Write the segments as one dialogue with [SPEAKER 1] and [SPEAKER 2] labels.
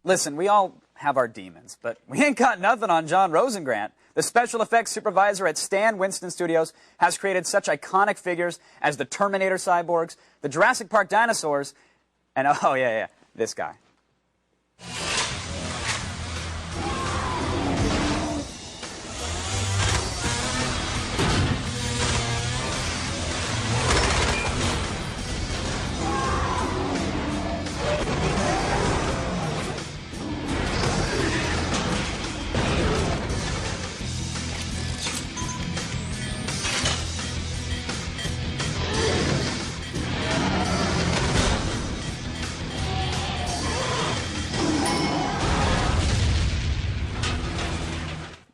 [SPEAKER 1] Listen, we all have our demons, but we ain't got nothing on John Rosengrant. The special effects supervisor at Stan Winston Studios has created such iconic figures as the Terminator Cyborgs, the Jurassic Park Dinosaurs, and oh yeah, this guy.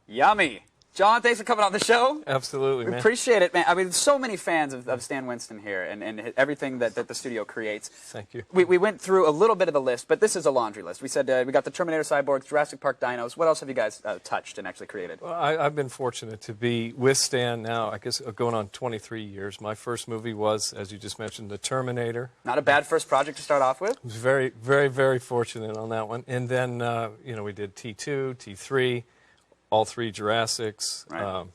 [SPEAKER 1] Yummy. John, thanks for coming on the show.
[SPEAKER 2] Absolutely, man.
[SPEAKER 1] We appreciate it, man. I mean, so many fans of Stan Winston here and everything that the studio creates.
[SPEAKER 2] Thank you.
[SPEAKER 1] We went through a little bit of the list, but this is a laundry list. We said we got the Terminator Cyborgs, Jurassic Park Dinos. What else have you guys touched and actually created?
[SPEAKER 2] Well, I've been fortunate to be with Stan now, I guess, going on 23 years. My first movie was, as you just mentioned, the Terminator.
[SPEAKER 1] Not a bad first project to start off with.
[SPEAKER 2] I was very, very, very fortunate on that one. And then, you know, we did T2, T3, all three Jurassics.
[SPEAKER 1] Right.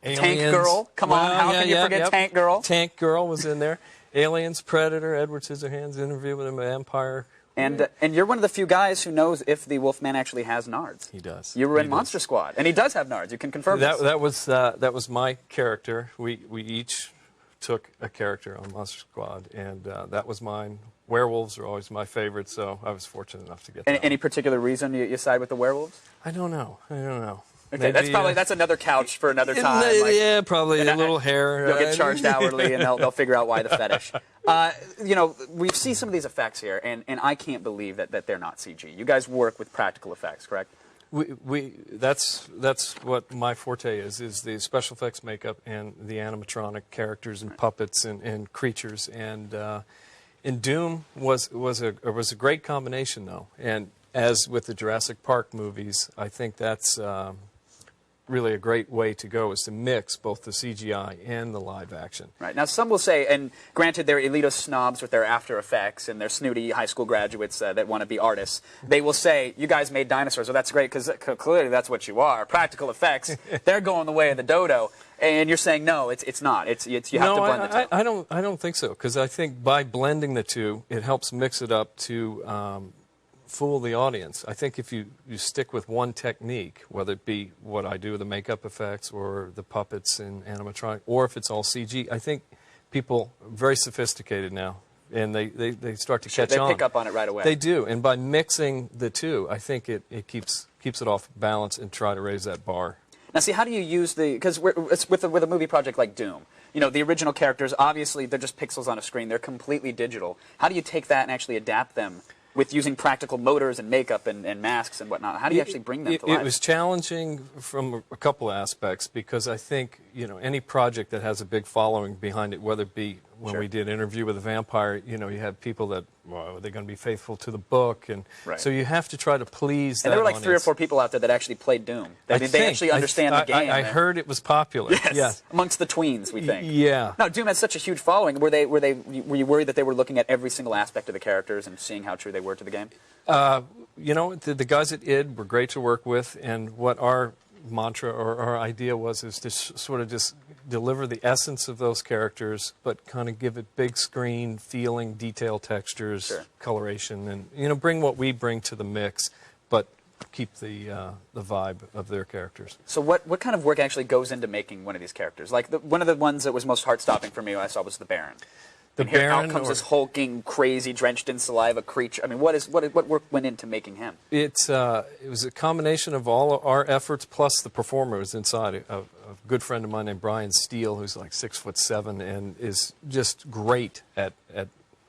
[SPEAKER 2] Aliens.
[SPEAKER 1] Tank Girl. Come on, how can you forget Tank Girl?
[SPEAKER 2] Tank Girl was in there. Aliens, Predator, Edward Scissorhands, Interview with a Vampire.
[SPEAKER 1] And you're one of the few guys who knows if the Wolfman actually has nards.
[SPEAKER 2] He does.
[SPEAKER 1] You were in Monster Squad, and he does have nards. You can confirm this.
[SPEAKER 2] That was my character. We each took a character on Monster Squad, and that was mine. Werewolves are always my favorite, so I was fortunate enough to get that.
[SPEAKER 1] Any particular reason you side with the werewolves?
[SPEAKER 2] I don't know.
[SPEAKER 1] Okay,
[SPEAKER 2] Maybe,
[SPEAKER 1] that's another couch for another time.
[SPEAKER 2] Yeah, probably a little hair.
[SPEAKER 1] You'll get charged hourly, and they'll figure out why the fetish. You know, we see some of these effects here, and I can't believe that they're not CG. You guys work with practical effects, correct?
[SPEAKER 2] That's what my forte is the special effects makeup and the animatronic characters and puppets and creatures. And Doom was a great combination, though. And as with the Jurassic Park movies, I think that's really a great way to go, is to mix both the CGI and the live action.
[SPEAKER 1] Right. Now, some will say, and granted they're elitist snobs with their After Effects and their snooty high school graduates that want to be artists, they will say, you guys made dinosaurs. Well, that's great, because clearly that's what you are. Practical effects, they're going the way of the dodo. And you're saying, no, it's not. You have to blend the two.
[SPEAKER 2] I don't think so, because I think by blending the two, it helps mix it up to fool the audience. I think if you stick with one technique, whether it be what I do, the makeup effects or the puppets and animatronic, or if it's all CG, I think people are very sophisticated now, and they start to catch on.
[SPEAKER 1] They pick up on it right away.
[SPEAKER 2] They do, and by mixing the two, I think it keeps it off balance and try to raise that bar.
[SPEAKER 1] Now, see, how do you use because with a movie project like Doom, you know, the original characters, obviously, they're just pixels on a screen. They're completely digital. How do you take that and actually adapt them with using practical motors and makeup and masks and whatnot? How do you actually bring them to life?
[SPEAKER 2] It was challenging from a couple of aspects, because I think, you know, any project that has a big following behind it, whether it be when we did Interview with a Vampire, you know, you had people that, well, are they going to be faithful to the book? And so you have to try to please that
[SPEAKER 1] And there were like
[SPEAKER 2] audience.
[SPEAKER 1] 3 or 4 people out there that actually played Doom. They actually understand the game.
[SPEAKER 2] I heard it was popular.
[SPEAKER 1] Yes. Amongst the tweens, we think.
[SPEAKER 2] Yeah.
[SPEAKER 1] No, Doom had such a huge following. Were you worried that they were looking at every single aspect of the characters and seeing how true they were to the game?
[SPEAKER 2] You know, the guys at id were great to work with, and what our mantra or our idea is to sort of just deliver the essence of those characters, but kind of give it big screen feeling, detail, textures, coloration, and, you know, bring what we bring to the mix, but keep the vibe of their characters.
[SPEAKER 1] So what kind of work actually goes into making one of these characters? Like one of the ones that was most heart-stopping for me I saw was the Baron. And here out comes this hulking, crazy, drenched in saliva creature. I mean, what work went into making him?
[SPEAKER 2] It was a combination of all of our efforts plus the performer was inside. A good friend of mine named Brian Steele, who's like 6'7" and is just great at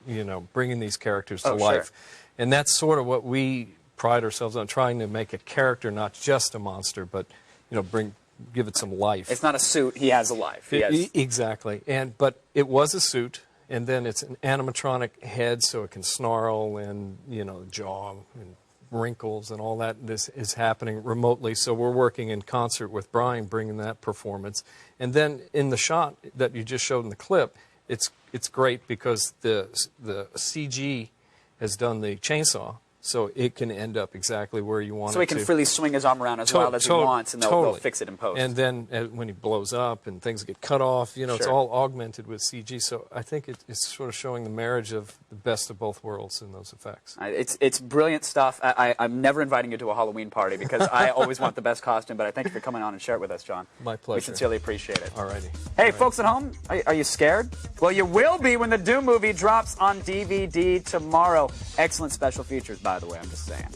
[SPEAKER 2] you know, bringing these characters to life. And that's sort of what we pride ourselves on, trying to make a character not just a monster, but, you know, give it some life.
[SPEAKER 1] It's not a suit; he has a life.
[SPEAKER 2] Exactly. But it was a suit. And then it's an animatronic head, so it can snarl and, you know, jaw and wrinkles and all that. This is happening remotely, so we're working in concert with Brian, bringing that performance. And then in the shot that you just showed in the clip, it's great because the CG has done the chainsaw, so it can end up exactly where you want it to.
[SPEAKER 1] So he can freely swing his arm around as wild as he wants, and they'll fix it in post.
[SPEAKER 2] And then when he blows up and things get cut off, it's all augmented with CG. So I think it's sort of showing the marriage of the best of both worlds in those effects.
[SPEAKER 1] It's brilliant stuff. I'm never inviting you to a Halloween party because I always want the best costume, but I thank you for coming on and share it with us, John.
[SPEAKER 2] My pleasure.
[SPEAKER 1] We sincerely appreciate it.
[SPEAKER 2] All righty.
[SPEAKER 1] Hey, folks at home, are you scared? Well, you will be when the Doom movie drops on DVD tomorrow. Excellent special features, by the way, I'm just saying.